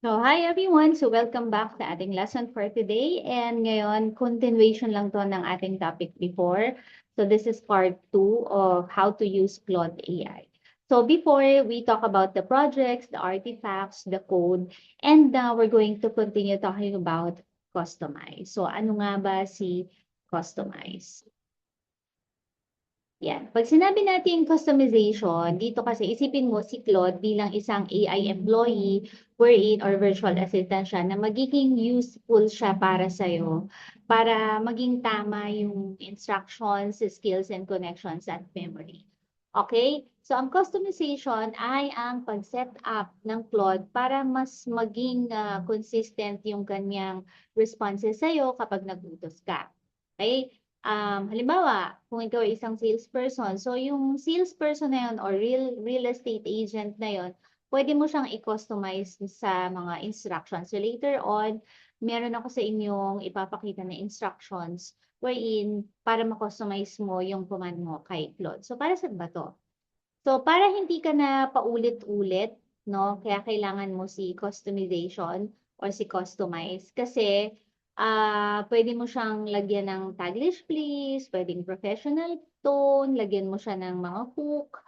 So, hi everyone! So, welcome back sa ating lesson for today. And ngayon, continuation lang to ng ating topic before. So, this is part 2 of how to use Claude AI. So, before, we talk about the projects, the artifacts, the code, and now we're going to continue talking about customize. So, ano nga ba si customize? Yan. Pag sinabi natin customization, dito kasi isipin mo si Claude bilang isang AI employee wherein or virtual assistant siya na magiging useful siya para sa'yo para maging tama yung instructions, skills, and connections at memory. Okay? So, ang customization ay ang pag-set up ng Claude para mas maging consistent yung kanyang responses sa'yo kapag nag-utos ka. Okay? Halimbawa, kung ikaw ay isang salesperson, so yung salesperson na yun or real estate agent na yun, pwede mo siyang i-customize sa mga instructions. So later on, meron ako sa inyong ipapakita na instructions wherein para ma-customize mo yung command mo kay Claude. So para saan ba to? So para hindi ka na paulit-ulit, no? Kaya kailangan mo si customization or si customize kasi pwede mo siyang lagyan ng Taglish please, pwedeng professional tone, lagyan mo siya ng mga hook,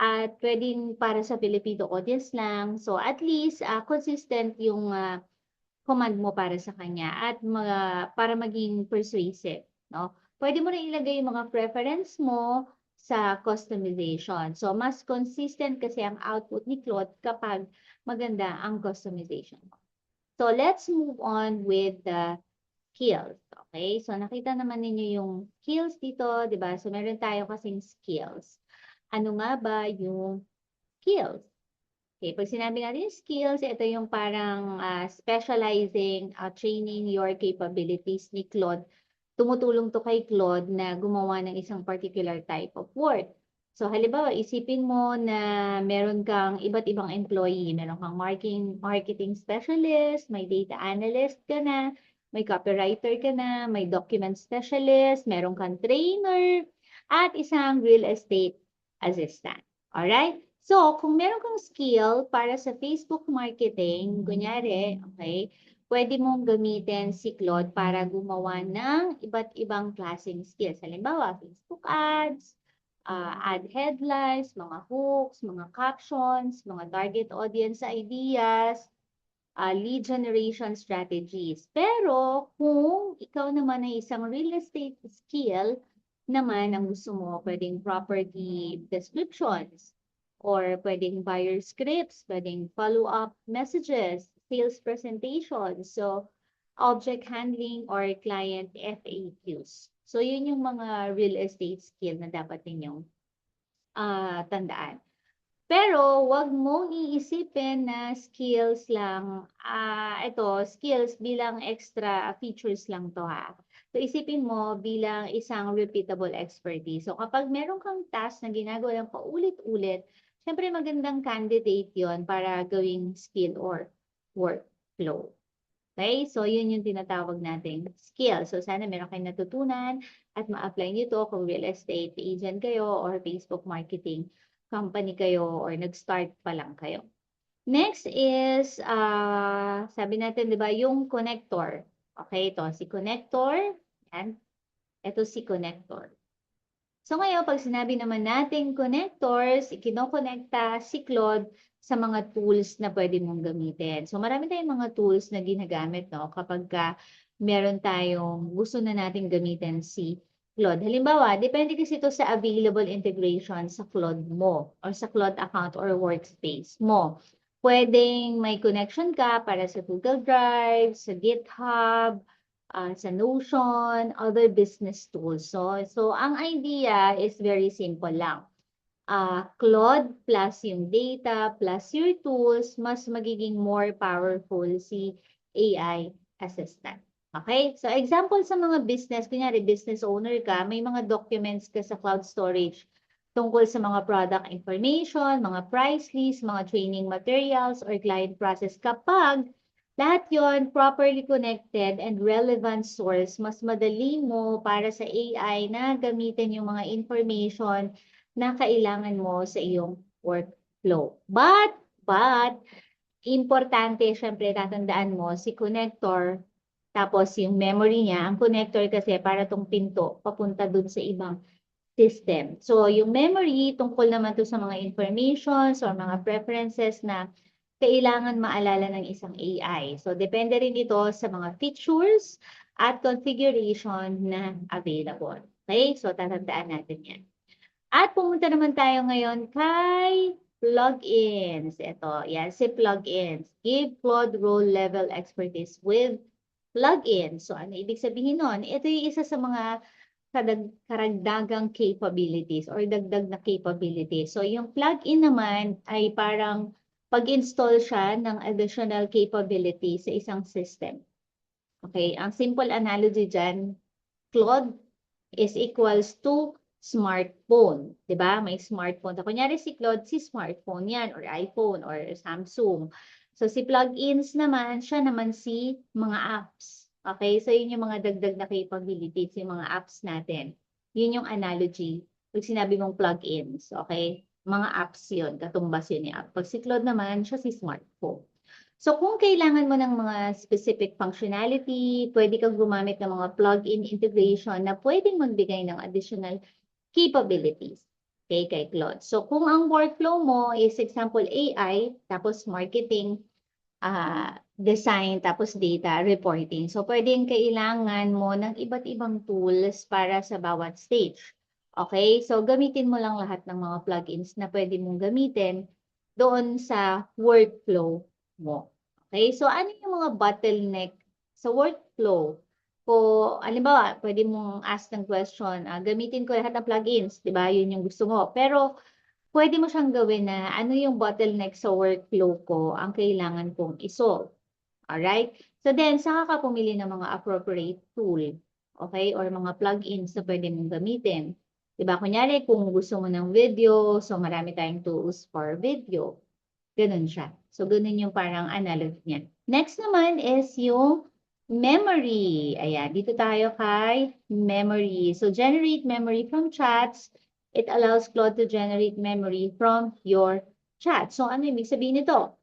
at pwedeng para sa Filipino audience lang. So at least consistent yung command mo para sa kanya at para maging persuasive, no? Pwede mo rin ilagay yung mga preference mo sa customization. So mas consistent kasi ang output ni Claude kapag maganda ang customization mo. So let's move on with the skills. Okay? So, nakita naman ninyo yung skills dito, di ba? So, meron tayo kasing skills. Ano nga ba yung skills? Okay, pag sinabi natin skills, ito yung parang specializing, training your capabilities ni Claude. Tumutulong to kay Claude na gumawa ng isang particular type of work. So, halimbawa, isipin mo na meron kang iba't ibang employee. Meron kang marketing specialist, may data analyst ka na, may copywriter ka na, may document specialist, meron kang trainer, at isang real estate assistant. Alright? So, kung meron kang skill para sa Facebook marketing, kunyari, okay, pwede mong gamitin si Claude para gumawa ng iba't ibang klaseng skills. Halimbawa, Facebook ads, ad headlines, mga hooks, mga captions, mga target audience ideas, lead generation strategies. Pero kung ikaw naman ay isang real estate skill naman ang gusto mo, pwedeng property descriptions, or pwedeng buyer scripts, pwedeng follow-up messages, sales presentations, so object handling or client FAQs. So yun yung mga real estate skill na dapat ninyong tandaan. Pero wag mong iisipin na skills lang, ito, skills bilang extra features lang to ha. So isipin mo bilang isang repeatable expertise. So kapag meron kang task na ginagawa ng paulit-ulit, syempre magandang candidate yon para gawing skill or workflow. Okay? So yun yung tinatawag nating skill. So sana meron kayong natutunan at ma-apply nyo to kung real estate agent kayo or Facebook marketing company kayo or nag-start pa lang kayo. Next is, sabi natin, di ba, yung connector. Okay, ito, si connector. Yan. Ito si connector. So ngayon, pag sinabi naman natin connectors, ikinokonekta si Claude sa mga tools na pwede mong gamitin. So marami tayong mga tools na ginagamit, no? Kapag meron tayong gusto na natin gamitin si Claude. Halimbawa, depende kasi ito sa available integration sa Claude mo or sa Claude account or workspace mo. Pwedeng may connection ka para sa Google Drive, sa GitHub, sa Notion, other business tools. So ang idea is very simple lang. Claude plus yung data plus your tools, mas magiging more powerful si AI assistant. Okay? So example sa mga business, kunyari business owner ka, may mga documents ka sa cloud storage tungkol sa mga product information, mga price list, mga training materials, or client process. Kapag lahat yon properly connected and relevant source, mas madali mo para sa AI na gamitin yung mga information na kailangan mo sa iyong workflow. But, importante, syempre, tatandaan mo, si connector, tapos yung memory niya, ang connector kasi para tong pinto, papunta dun sa ibang system. So, yung memory, tungkol naman to sa mga informations or mga preferences na kailangan maalala ng isang AI. So, depende rin ito sa mga features at configuration na available. Okay? So, tatandaan natin yan. At pumunta naman tayo ngayon kay plugins. Ito, yan, si plugins. Give Claude role level expertise with plugins. So, ano ibig sabihin nun? Ito yung isa sa mga karagdagang capabilities or dagdag na capabilities. So, yung plugin naman ay parang pag-install siya ng additional capability sa isang system. Okay, ang simple analogy dyan, Claude is equals to smartphone. 'Di ba? May smartphone. So, kunyari si Claude, si smartphone yan, or iPhone, or Samsung. So, si plugins naman, siya naman si mga apps. Okay? So, yun yung mga dagdag na capabilities, yung mga apps natin. Yun yung analogy. Pag sinabi mong plugins, okay? Mga apps yun, katumbas yun yung app. Pag si Claude naman, siya si smartphone. So, kung kailangan mo ng mga specific functionality, pwede kang gumamit ng mga plug-in integration na pwedeng magbigay ng additional capabilities. Okay, kay Claude. So, kung ang workflow mo is example AI, tapos marketing, design, tapos data reporting. So, pwedeng kailangan mo ng iba't ibang tools para sa bawat stage. Okay, so gamitin mo lang lahat ng mga plugins na pwede mong gamitin doon sa workflow mo. Okay, so ano yung mga bottleneck sa workflow? Kung, alimbawa, pwede mong ask ng question, gamitin ko lahat ng plugins, di ba? Yun yung gusto mo. Pero, pwede mo siyang gawin na ano yung bottleneck sa workflow ko ang kailangan kong isolve. Alright? So then, saka ka pumili ng mga appropriate tool. Okay? Or mga plugins na pwede mong gamitin. Diba? Kunyari, kung gusto mo ng video, so marami tayong tools for video. Ganun siya. So, ganun yung parang analogy niya. Next naman is yung memory. Ayan, dito tayo kay memory. So, generate memory from chats. It allows Claude to generate memory from your chat. So, ano ibig sabihin nito?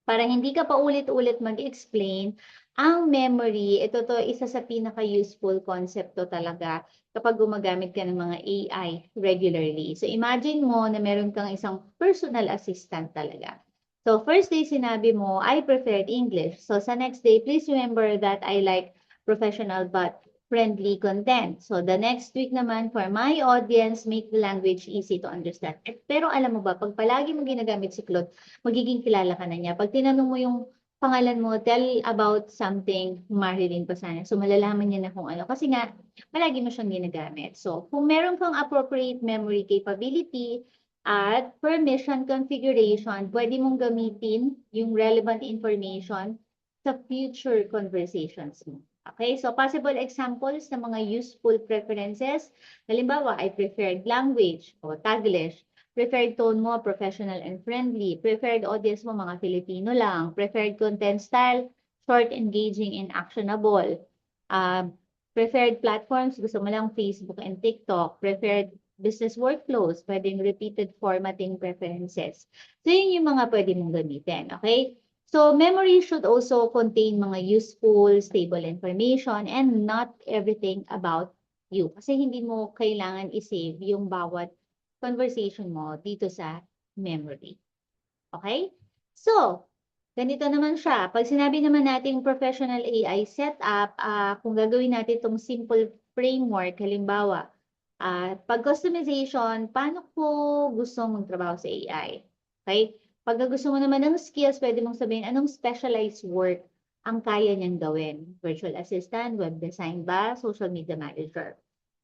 Para hindi ka pa ulit-ulit mag-explain, ang memory, ito to isa sa pinaka-useful concept to talaga kapag gumagamit ka ng mga AI regularly. So imagine mo na meron kang isang personal assistant talaga. So first day sinabi mo, I preferred English. So sa next day, please remember that I like professional but friendly content. So the next week naman, for my audience, make the language easy to understand. Pero alam mo ba, pag palagi mo ginagamit si Claude, magiging kilala ka na niya. Pag tinanong mo yung pangalan mo, tell about something, Marilyn pa sana. So, malalaman niya na kung ano. Kasi nga, palagi mo siyang ginagamit. So, kung meron kang appropriate memory capability at permission configuration, pwede mong gamitin yung relevant information sa future conversations mo. Okay, so possible examples ng mga useful preferences. Halimbawa, I preferred language o Taglish. Preferred tone mo, professional and friendly. Preferred audience mo, mga Filipino lang. Preferred content style, short, engaging, and actionable. Preferred platforms, gusto mo lang Facebook and TikTok. Preferred business workflows, pwedeng repeated formatting preferences. So, yun yung mga pwede mong gamitin, okay? So, memory should also contain mga useful, stable information and not everything about you. Kasi hindi mo kailangan i-save yung bawat conversation mo dito sa memory. Okay? So, ganito naman siya. Pag sinabi naman natin professional AI setup, kung gagawin natin itong simple framework, halimbawa, pag customization, paano ko gusto magtrabaho sa AI? Okay? Pag gusto mo naman ng skills, pwede mong sabihin anong specialized work ang kaya niyang gawin. Virtual assistant, web design ba, social media manager.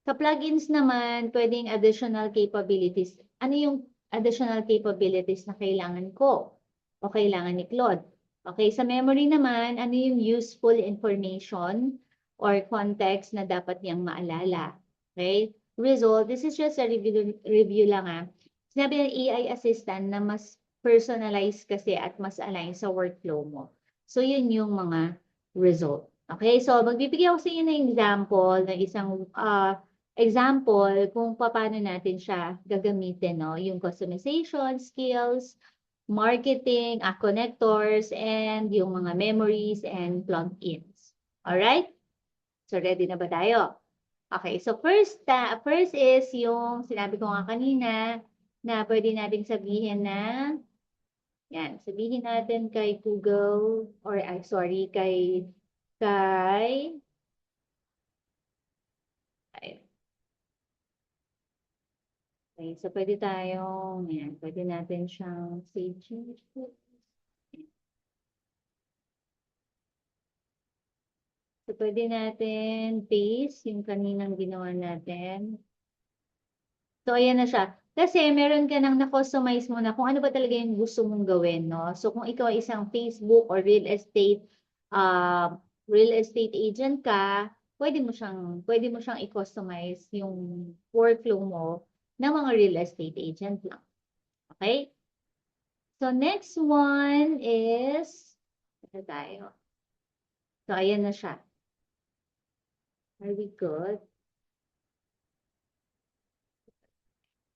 Sa plugins naman, pwedeng additional capabilities. Ano yung additional capabilities na kailangan ko o kailangan ni Claude? Okay, sa memory naman, ano yung useful information or context na dapat niyang maalala? Okay? Result, this is just a review lang. Sinabi ng AI assistant na mas personalized kasi at mas align sa workflow mo. So, yun yung mga result. Okay, so magbibigay ako sa inyo ng example ng isang example kung paano natin siya gagamitin, no? Yung customization skills, marketing, connectors, and yung mga memories and plugins. Alright? So, ready na ba tayo? Okay, so first is yung sinabi ko nga kanina na pwede nating sabihin na, yan, sabihin natin kay Google, or sorry, kay, okay, so pwede tayong, yan, pwede natin siyang say change. So, pwede natin paste yung kaninang ginawa natin. So, ayan na siya. Kasi meron ka nang na-customize mo na kung ano ba talaga yung gusto mong gawin, no? So, kung ikaw ay isang Facebook or real estate agent ka, pwede mo siyang i-customize yung workflow mo ng mga real estate agent lang. Okay? So, next one is, ito tayo. So, ayan na siya. Are we good?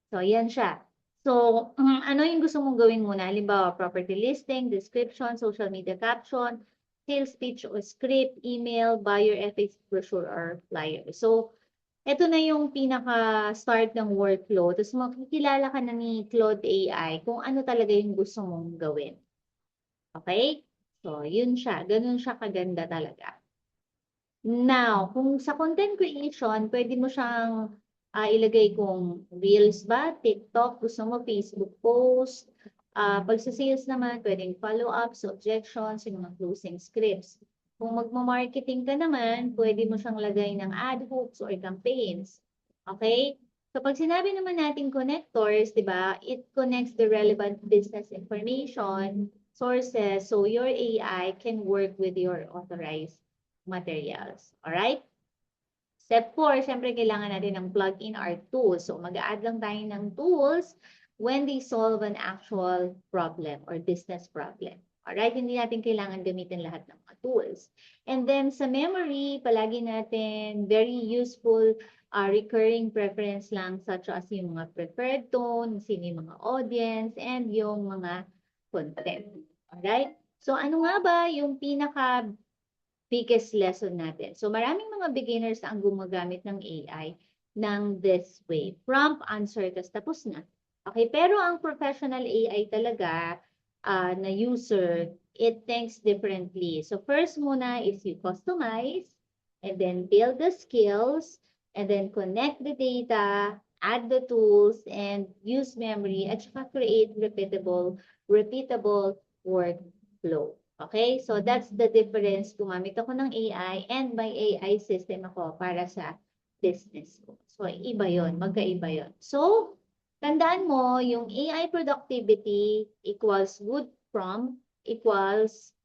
So, ayan siya. So, ano yung gusto mong gawin muna? Halimbawa, property listing, description, social media caption, sales pitch o script, email, buyer ethics, brochure, or flyer. So, ito na yung pinaka-start ng workflow. Tapos makikilala ka na ni Claude AI kung ano talaga yung gusto mong gawin. Okay? So, yun siya. Ganun siya kaganda talaga. Now, kung sa content creation, pwede mo siyang ilagay kung Reels ba, TikTok, gusto mo Facebook post. Pag sa sales naman, pwedeng follow-ups, objections, yung mga closing scripts. Kung magma-marketing ka naman, pwede mo siyang lagay ng ad hooks or campaigns. Okay? So pag sinabi naman natin connectors, di ba, it connects the relevant business information, sources, so your AI can work with your authorized materials. Alright? Step 4, syempre kailangan natin ng plug-in or tools. So mag-add lang tayo ng tools when they solve an actual problem or business problem. Alright? Hindi natin kailangan gamitin lahat ng mga tools. And then sa memory, palagi natin very useful recurring preference lang such as yung mga preferred tone, sino yung mga audience, and yung mga content. Alright? So ano nga ba yung pinaka biggest lesson natin? So maraming mga beginners ang gumagamit ng AI ng this way. Prompt, answer, tapos na. Okay, pero ang professional AI talaga na user, it thinks differently. So first muna is you customize, and then build the skills, and then connect the data, add the tools, and use memory, at saka create repeatable workflow. Okay? So, that's the difference. Gumamit ako ng AI and may AI system ako para sa business ko. So, iba yon, magkaiba yon. So, tandaan mo, yung AI productivity equals good prompt, equals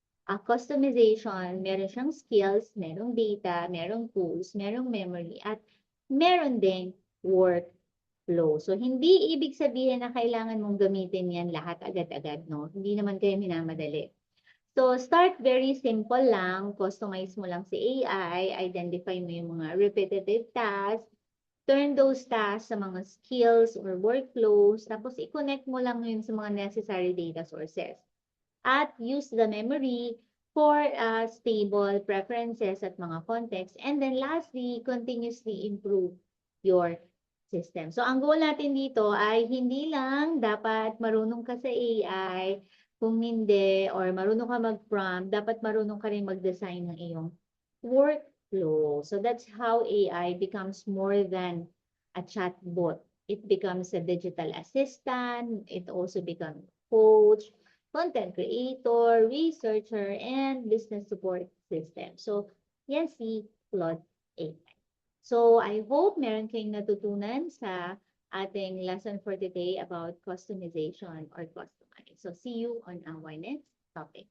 customization, meron siyang skills, merong data, merong tools, merong memory, at meron ding workflow. So, hindi ibig sabihin na kailangan mong gamitin yan lahat agad-agad, no? Hindi naman kayo minamadali. So, start very simple lang. Customize mo lang si AI. Identify mo yung mga repetitive tasks. Turn those tasks sa mga skills or workflows. Tapos, i-connect mo lang yun sa mga necessary data sources. At use the memory for stable preferences at mga context. And then lastly, continuously improve your system. So, ang goal natin dito ay hindi lang dapat marunong ka sa AI, kung hindi, or marunong ka mag-prompt, dapat marunong ka rin mag-design ng iyong workflow. So, that's how AI becomes more than a chatbot. It becomes a digital assistant. It also becomes coach, content creator, researcher, and business support system. So, yan si Claude AI. So, I hope meron kayong natutunan sa ating lesson for today about customization or customize. So, see you on our next topic.